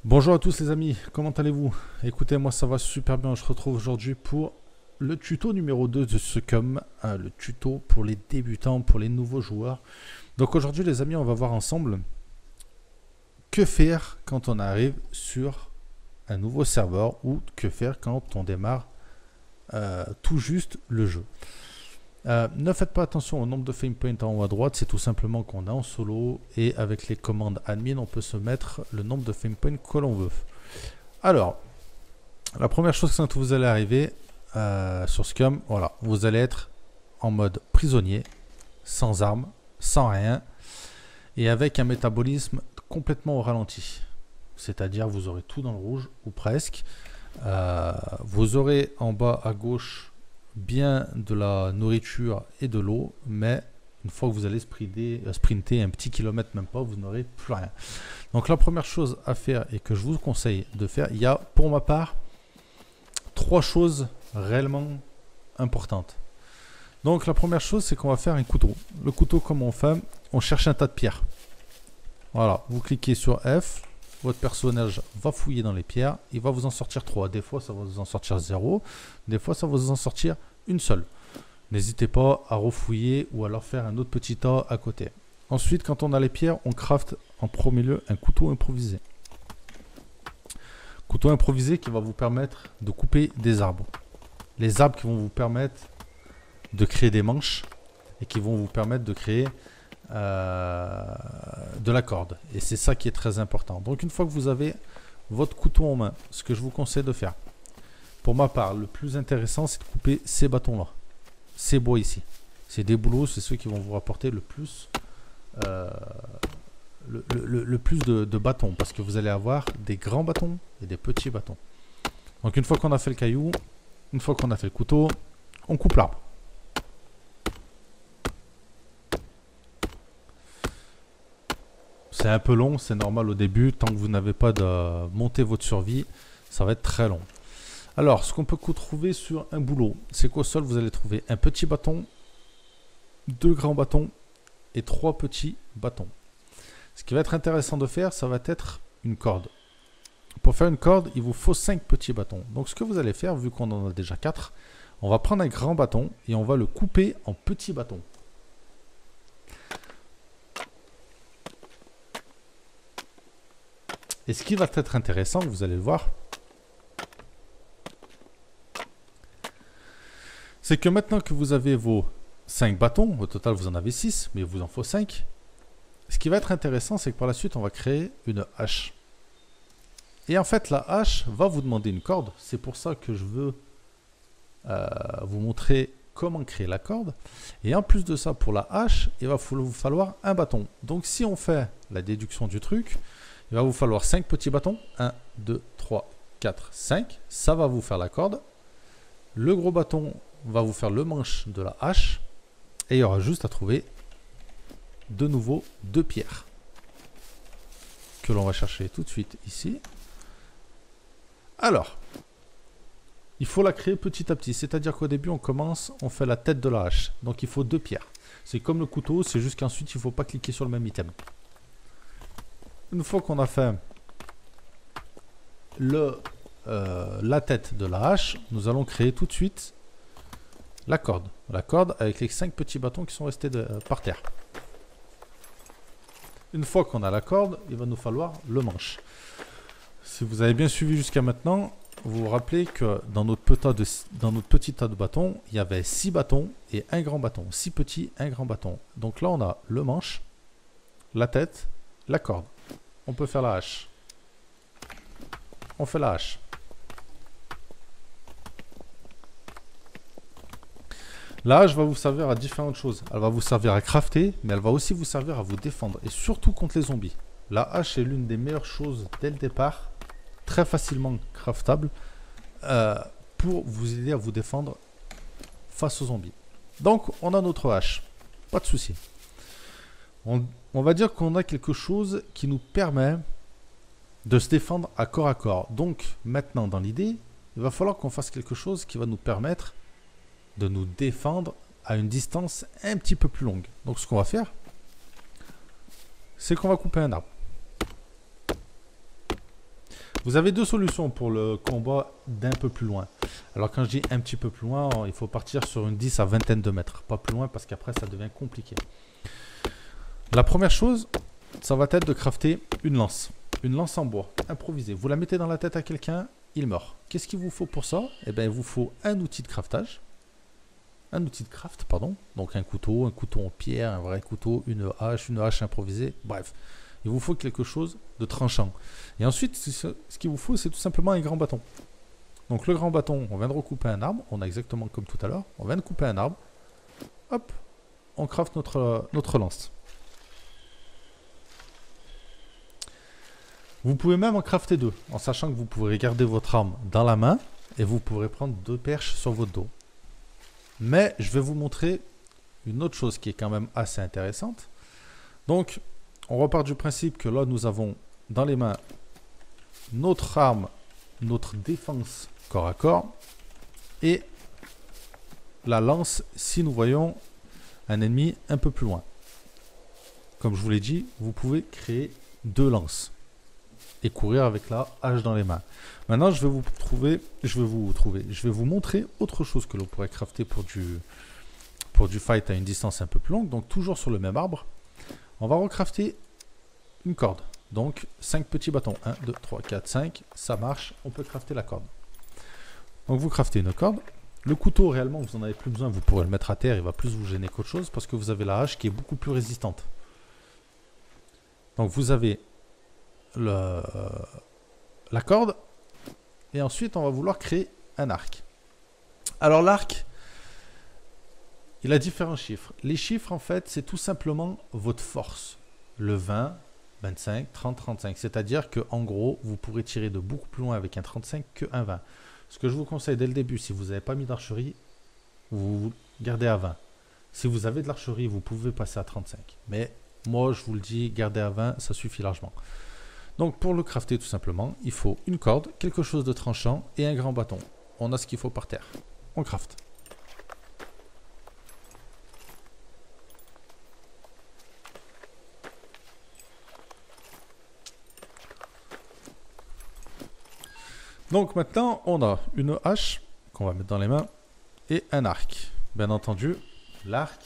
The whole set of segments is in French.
Bonjour à tous les amis, comment allez-vous? Écoutez, moi ça va super bien, je retrouve aujourd'hui pour le tuto numéro 2 de Succum, le tuto pour les débutants, pour les nouveaux joueurs. Donc aujourd'hui les amis, on va voir ensemble que faire quand on arrive sur un nouveau serveur ou que faire quand on démarre tout juste le jeu. Ne faites pas attention au nombre de frame points en haut à droite, c'est tout simplement qu'on est en solo et avec les commandes admin, on peut se mettre le nombre de frame points que l'on veut. Alors, la première chose quand vous allez arriver sur Scum, voilà, vous allez être en mode prisonnier, sans armes, sans rien, et avec un métabolisme complètement au ralenti. C'est-à-dire vous aurez tout dans le rouge, ou presque. Vous aurez en bas à gauche bien de la nourriture et de l'eau, mais une fois que vous allez sprinter un petit kilomètre, même pas, vous n'aurez plus rien. Donc la première chose à faire et que je vous conseille de faire, il y a pour ma part 3 choses réellement importantes. Donc la première chose, c'est qu'on va faire un couteau. Le couteau, comment on fait? On cherche un tas de pierres. Voilà, vous cliquez sur F, votre personnage va fouiller dans les pierres, il va vous en sortir 3. Des fois, ça va vous en sortir 0, des fois, ça va vous en sortir une seule. N'hésitez pas à refouiller ou à leur faire un autre petit tas à côté. Ensuite, quand on a les pierres, on craft en premier lieu un couteau improvisé. Couteau improvisé qui va vous permettre de couper des arbres. Les arbres qui vont vous permettre de créer des manches et qui vont vous permettre de créer de la corde. Et c'est ça qui est très important. Donc une fois que vous avez votre couteau en main, ce que je vous conseille de faire, pour ma part, le plus intéressant, c'est de couper ces bâtons-là. Ces bois ici. C'est des boulots, c'est ceux qui vont vous rapporter le plus de bâtons, parce que vous allez avoir des grands bâtons et des petits bâtons. Donc une fois qu'on a fait le caillou, une fois qu'on a fait le couteau, on coupe l'arbre. C'est un peu long, c'est normal au début, tant que vous n'avez pas de monter votre survie, ça va être très long. Alors, ce qu'on peut trouver sur un boulot, c'est qu'au sol, vous allez trouver un petit bâton, 2 grands bâtons et 3 petits bâtons. Ce qui va être intéressant de faire, ça va être une corde. Pour faire une corde, il vous faut 5 petits bâtons. Donc, ce que vous allez faire, vu qu'on en a déjà 4, on va prendre un grand bâton et on va le couper en petits bâtons. Et ce qui va être intéressant, vous allez le voir, c'est que maintenant que vous avez vos 5 bâtons, au total vous en avez 6, mais il vous en faut 5. Ce qui va être intéressant, c'est que par la suite, on va créer une hache. Et en fait, la hache va vous demander une corde. C'est pour ça que je veux vous montrer comment créer la corde. Et en plus de ça, pour la hache, il va vous falloir un bâton. Donc si on fait la déduction du truc, il va vous falloir 5 petits bâtons. 1, 2, 3, 4, 5. Ça va vous faire la corde. Le gros bâton va vous faire le manche de la hache. Et il y aura juste à trouver de nouveau 2 pierres. Que l'on va chercher tout de suite ici. Alors, il faut la créer petit à petit. C'est-à-dire qu'au début, on commence, on fait la tête de la hache. Donc il faut 2 pierres. C'est comme le couteau, c'est juste qu'ensuite, il ne faut pas cliquer sur le même item. Une fois qu'on a fait la tête de la hache, nous allons créer tout de suite la corde. La corde avec les 5 petits bâtons qui sont restés par terre. Une fois qu'on a la corde, il va nous falloir le manche. Si vous avez bien suivi jusqu'à maintenant, vous vous rappelez que dans notre petit tas de bâtons, il y avait 6 bâtons et un grand bâton. 6 petits, un grand bâton. Donc là, on a le manche, la tête, la corde. On peut faire la hache. On fait la hache. La hache va vous servir à différentes choses. Elle va vous servir à crafter, mais elle va aussi vous servir à vous défendre. Et surtout contre les zombies. La hache est l'une des meilleures choses dès le départ. Très facilement craftable. Pour vous aider à vous défendre face aux zombies. Donc, on a notre hache. Pas de souci. On va dire qu'on a quelque chose qui nous permet de se défendre à corps. Donc, maintenant, dans l'idée, il va falloir qu'on fasse quelque chose qui va nous permettre de nous défendre à une distance un petit peu plus longue. Donc, ce qu'on va faire, c'est qu'on va couper un arbre. Vous avez deux solutions pour le combat d'un peu plus loin. Alors quand je dis un petit peu plus loin, il faut partir sur une 10 à vingtaine de mètres. Pas plus loin parce qu'après ça devient compliqué. La première chose, ça va être de crafter une lance. Une lance en bois, improvisée. Vous la mettez dans la tête à quelqu'un, il meurt. Qu'est-ce qu'il vous faut pour ça? Eh bien, il vous faut un outil de craftage. Un outil de craft, pardon. Donc un couteau en pierre, un vrai couteau, une hache improvisée. Bref, il vous faut quelque chose de tranchant. Et ensuite, ce qu'il vous faut, c'est tout simplement un grand bâton. Donc le grand bâton, on vient de recouper un arbre. On a exactement comme tout à l'heure. On vient de couper un arbre. Hop, on craft notre lance. Vous pouvez même en crafter deux, en sachant que vous pourrez garder votre arme dans la main et vous pourrez prendre deux perches sur votre dos. Mais je vais vous montrer une autre chose qui est quand même assez intéressante. Donc, on repart du principe que là, nous avons dans les mains notre arme, notre défense corps à corps et la lance si nous voyons un ennemi un peu plus loin. Comme je vous l'ai dit, vous pouvez créer deux lances et courir avec la hache dans les mains. Maintenant, je vais vous montrer autre chose que l'on pourrait crafter pour du fight à une distance un peu plus longue. Donc, toujours sur le même arbre, on va recrafter une corde. Donc, 5 petits bâtons. 1, 2, 3, 4, 5. Ça marche. On peut crafter la corde. Donc, vous craftez une corde. Le couteau, réellement, vous n'en avez plus besoin. Vous pourrez le mettre à terre. Il va plus vous gêner qu'autre chose parce que vous avez la hache qui est beaucoup plus résistante. Donc, vous avez la corde et ensuite on va vouloir créer un arc. Alors l'arc, il a différents chiffres. Les chiffres en fait c'est tout simplement votre force. Le 20, 25, 30, 35. C'est-à-dire que en gros vous pourrez tirer de beaucoup plus loin avec un 35 qu'un 20. Ce que je vous conseille dès le début, si vous n'avez pas mis d'archerie, vous gardez à 20. Si vous avez de l'archerie, vous pouvez passer à 35. Mais moi je vous le dis, gardez à 20, ça suffit largement. Donc pour le crafter tout simplement, il faut une corde, quelque chose de tranchant et un grand bâton. On a ce qu'il faut par terre. On crafte. Donc maintenant, on a une hache qu'on va mettre dans les mains et un arc. Bien entendu, l'arc,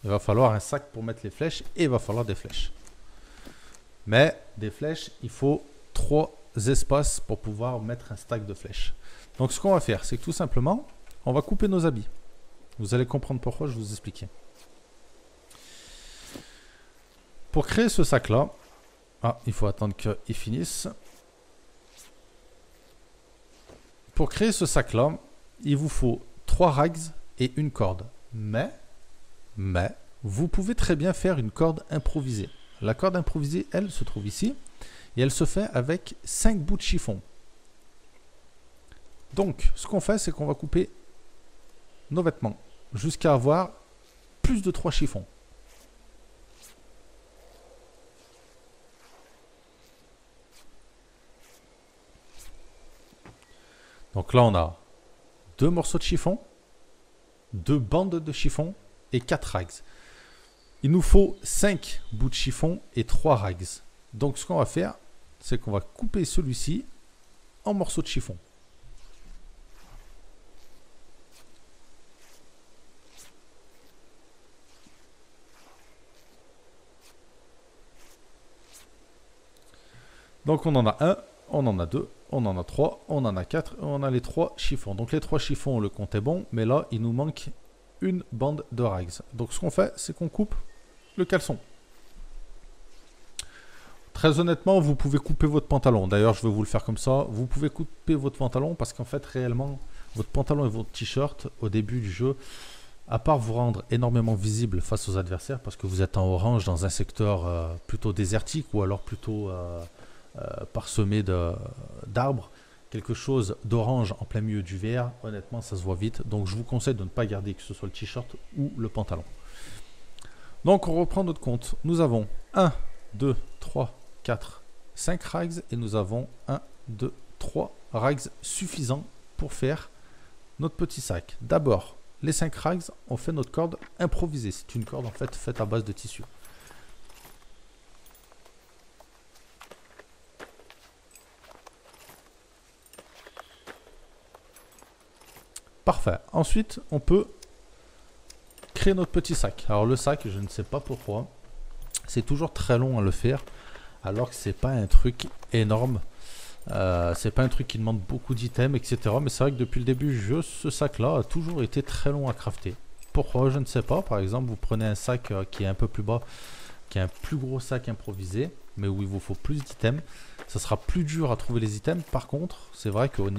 il va falloir un sac pour mettre les flèches et il va falloir des flèches. Mais des flèches, il faut 3 espaces pour pouvoir mettre un stack de flèches. Donc ce qu'on va faire, c'est que tout simplement, on va couper nos habits. Vous allez comprendre pourquoi, je vais vous expliquer. Pour créer ce sac-là, il faut attendre qu'il finisse. Pour créer ce sac-là, il vous faut 3 rags et une corde. Mais, vous pouvez très bien faire une corde improvisée. La corde improvisée, elle, se trouve ici. Et elle se fait avec 5 bouts de chiffon. Donc, ce qu'on fait, c'est qu'on va couper nos vêtements jusqu'à avoir plus de 3 chiffons. Donc là, on a 2 morceaux de chiffon, 2 bandes de chiffon et 4 rags. Il nous faut 5 bouts de chiffon et 3 rags. Donc ce qu'on va faire, c'est qu'on va couper celui-ci en morceaux de chiffon. Donc on en a un, on en a deux, on en a trois, on en a quatre, et on a les 3 chiffons. Donc les 3 chiffons, le compte est bon, mais là, il nous manque une bande de rags. Donc ce qu'on fait, c'est qu'on coupe le caleçon. Très honnêtement, vous pouvez couper votre pantalon. D'ailleurs, je vais vous le faire comme ça. Vous pouvez couper votre pantalon parce qu'en fait, réellement, votre pantalon et votre t-shirt, au début du jeu, à part vous rendre énormément visible face aux adversaires, parce que vous êtes en orange dans un secteur plutôt désertique ou alors plutôt parsemé d'arbres, quelque chose d'orange en plein milieu du vert, honnêtement, ça se voit vite. Donc, je vous conseille de ne pas garder que ce soit le t-shirt ou le pantalon. Donc, on reprend notre compte. Nous avons 1, 2, 3, 4, 5 rags et nous avons 1, 2, 3 rags suffisants pour faire notre petit sac. D'abord, les 5 rags, on fait notre corde improvisée. C'est une corde en fait faite à base de tissu. Parfait. Ensuite, on peut créer notre petit sac. Alors le sac, je ne sais pas pourquoi, c'est toujours très long à le faire, alors que c'est pas un truc énorme. C'est pas un truc qui demande beaucoup d'items, etc. Mais c'est vrai que depuis le début, ce sac-là a toujours été très long à crafter. Pourquoi? Je ne sais pas. Par exemple, vous prenez un sac qui est un peu plus bas, qui est un plus gros sac improvisé, mais où il vous faut plus d'items. Ça sera plus dur à trouver les items. Par contre, c'est vrai qu'au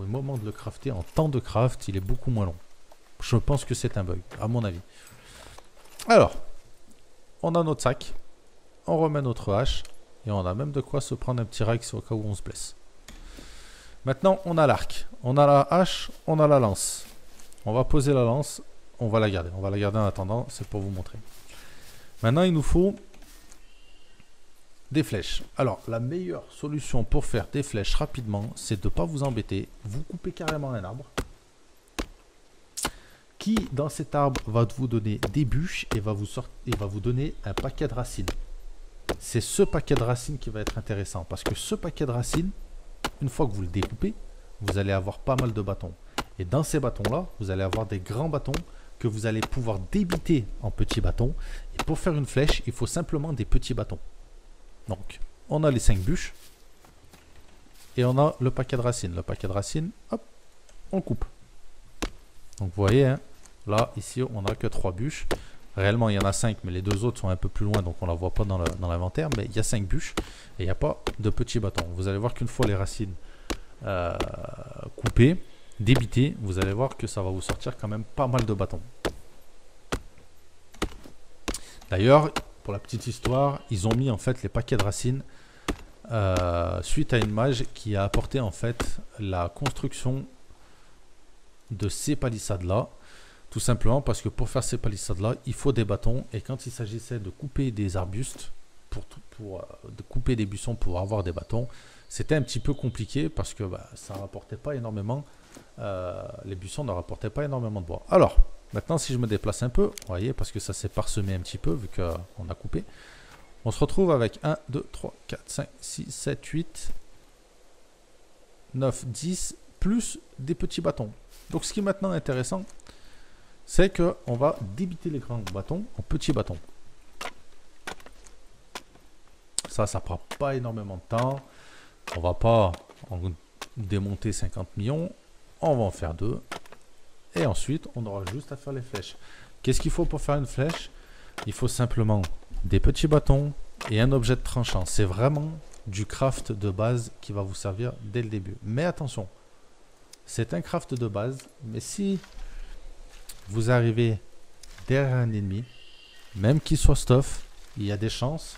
moment de le crafter, en temps de craft, il est beaucoup moins long. Je pense que c'est un bug, à mon avis. Alors, on a notre sac, on remet notre hache, et on a même de quoi se prendre un petit Rex au cas où on se blesse. Maintenant, on a l'arc, on a la hache, on a la lance. On va poser la lance, on va la garder. On va la garder en attendant, c'est pour vous montrer. Maintenant, il nous faut des flèches. Alors, la meilleure solution pour faire des flèches rapidement, c'est de ne pas vous embêter. Vous coupez carrément un arbre qui, dans cet arbre, va vous donner des bûches et va vous donner un paquet de racines. C'est ce paquet de racines qui va être intéressant parce que ce paquet de racines, une fois que vous le découpez, vous allez avoir pas mal de bâtons. Et dans ces bâtons-là, vous allez avoir des grands bâtons que vous allez pouvoir débiter en petits bâtons. Et pour faire une flèche, il faut simplement des petits bâtons. Donc, on a les 5 bûches et on a le paquet de racines. Le paquet de racines, hop, on coupe. Donc, vous voyez, hein, là, ici, on n'a que 3 bûches. Réellement, il y en a 5, mais les 2 autres sont un peu plus loin, donc on ne la voit pas dans l'inventaire. Mais il y a 5 bûches et il n'y a pas de petits bâtons. Vous allez voir qu'une fois les racines coupées, débitées, vous allez voir que ça va vous sortir quand même pas mal de bâtons. D'ailleurs, pour la petite histoire, ils ont mis en fait les paquets de racines suite à une mage qui a apporté en fait la construction de ces palissades-là. Tout simplement parce que pour faire ces palissades-là, il faut des bâtons. Et quand il s'agissait de couper des arbustes, de couper des buissons pour avoir des bâtons, c'était un petit peu compliqué parce que ça ne rapportait pas énormément. Les buissons ne rapportaient pas énormément de bois. Alors, maintenant, si je me déplace un peu, vous voyez, parce que ça s'est parsemé un petit peu vu qu'on a coupé, on se retrouve avec 1, 2, 3, 4, 5, 6, 7, 8, 9, 10, plus des petits bâtons. Donc, ce qui est maintenant intéressant, c'est qu'on va débiter les grands bâtons en petits bâtons. Ça prend pas énormément de temps. On va pas en démonter 50 millions. On va en faire 2. Et ensuite, on aura juste à faire les flèches. Qu'est-ce qu'il faut pour faire une flèche? Il faut simplement des petits bâtons et un objet de tranchant. C'est vraiment du craft de base qui va vous servir dès le début. Mais attention, c'est un craft de base. Mais si vous arrivez derrière un ennemi, même qu'il soit stuff, il y a des chances,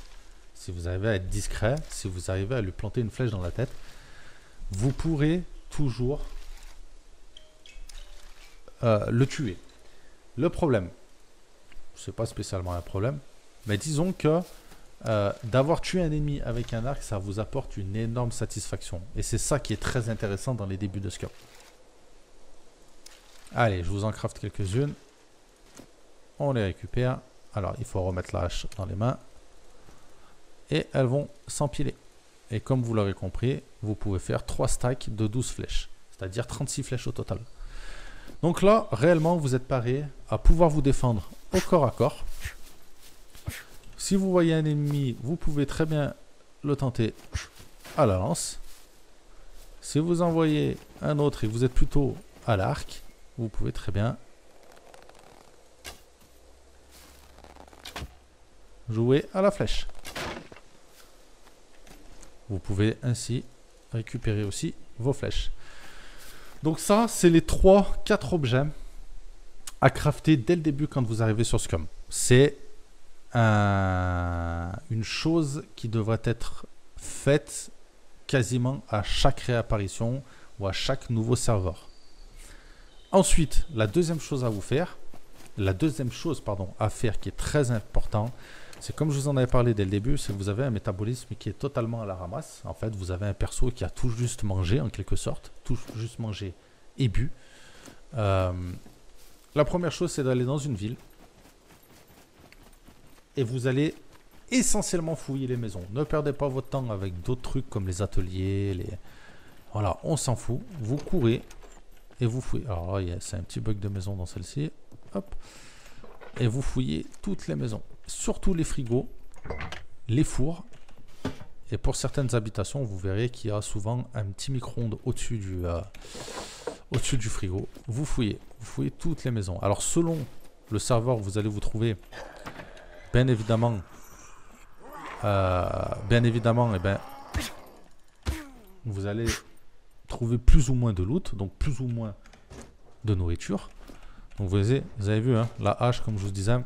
si vous arrivez à être discret, si vous arrivez à lui planter une flèche dans la tête, vous pourrez toujours le tuer. Le problème, c'est pas spécialement un problème, mais disons que d'avoir tué un ennemi avec un arc, ça vous apporte une énorme satisfaction. Et c'est ça qui est très intéressant dans les débuts de Scum. Allez, je vous en craft quelques-unes. On les récupère. Alors, il faut remettre la hache dans les mains. Et elles vont s'empiler. Et comme vous l'aurez compris, vous pouvez faire 3 stacks de 12 flèches. C'est-à-dire 36 flèches au total. Donc là, réellement, vous êtes paré à pouvoir vous défendre au corps à corps. Si vous voyez un ennemi, vous pouvez très bien le tenter à la lance. Si vous en voyez un autre et que vous êtes plutôt à l'arc, vous pouvez très bien jouer à la flèche. Vous pouvez ainsi récupérer aussi vos flèches. Donc ça, c'est les 3-4 objets à crafter dès le début quand vous arrivez sur Scum. C'est une chose qui devrait être faite quasiment à chaque réapparition ou à chaque nouveau serveur. Ensuite, la deuxième chose à faire qui est très important, c'est comme je vous en avais parlé dès le début, c'est que vous avez un métabolisme qui est totalement à la ramasse. En fait, vous avez un perso qui a tout juste mangé en quelque sorte, tout juste mangé et bu. La première chose, c'est d'aller dans une ville et vous allez essentiellement fouiller les maisons. Ne perdez pas votre temps avec d'autres trucs comme les ateliers, Voilà, on s'en fout. Vous courez et vous fouillez. Alors là, c'est un petit bug de maison dans celle-ci. Hop. Et vous fouillez toutes les maisons. Surtout les frigos, les fours. Et pour certaines habitations, vous verrez qu'il y a souvent un petit micro-ondes au-dessus du frigo. Vous fouillez toutes les maisons. Alors selon le serveur, vous allez vous trouver, bien évidemment, eh ben, vous allez trouver plus ou moins de loot, donc plus ou moins de nourriture. Donc vous avez vu, hein, la hache, comme je vous disais,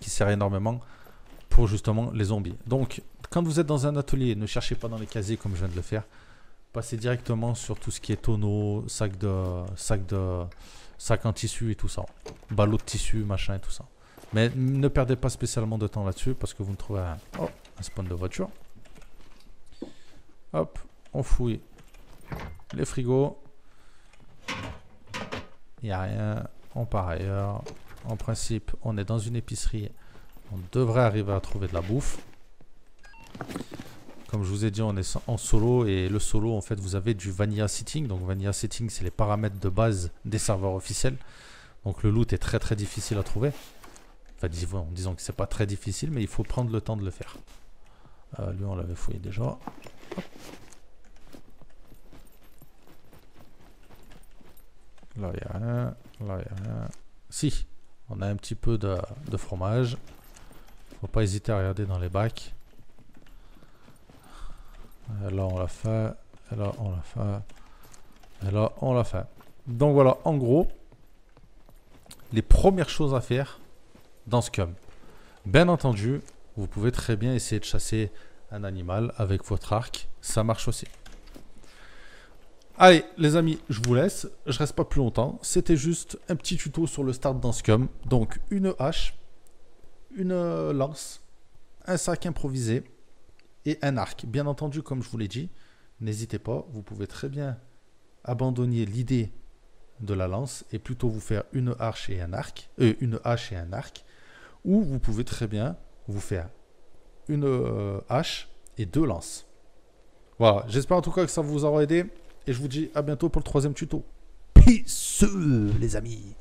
qui sert énormément pour justement les zombies. Donc quand vous êtes dans un atelier, ne cherchez pas dans les casiers comme je viens de le faire. Passez directement sur tout ce qui est tonneau, sac en tissu et tout ça. Ballot de tissu, machin et tout ça. Mais ne perdez pas spécialement de temps là-dessus parce que vous ne trouvez un spawn de voiture. Hop, on fouille les frigos. Il n'y a rien. On part ailleurs. En principe, on est dans une épicerie. On devrait arriver à trouver de la bouffe. Comme je vous ai dit, on est en solo. Et le solo, en fait, vous avez du vanilla setting. Donc vanilla setting, c'est les paramètres de base des serveurs officiels. Donc le loot est très très difficile à trouver. Enfin, disons que c'est pas très difficile, mais il faut prendre le temps de le faire. Lui, on l'avait fouillé déjà. Hop. Là, il n'y a rien. Là, il n'y a rien. Si, on a un petit peu de fromage. Faut pas hésiter à regarder dans les bacs. Et là, on l'a fait. Et là, on l'a fait. Et là, on l'a fait. Donc voilà, en gros, les premières choses à faire dans Scum. Bien entendu, vous pouvez très bien essayer de chasser un animal avec votre arc. Ça marche aussi. Allez, les amis, je vous laisse. Je reste pas plus longtemps. C'était juste un petit tuto sur le start dans Scum. Donc, une hache, une lance, un sac improvisé et un arc. Bien entendu, comme je vous l'ai dit, n'hésitez pas. Vous pouvez très bien abandonner l'idée de la lance et plutôt vous faire une hache et un arc. Ou vous pouvez très bien vous faire une hache et 2 lances. Voilà, j'espère en tout cas que ça vous aura aidé. Et je vous dis à bientôt pour le 3e tuto. Peace les amis.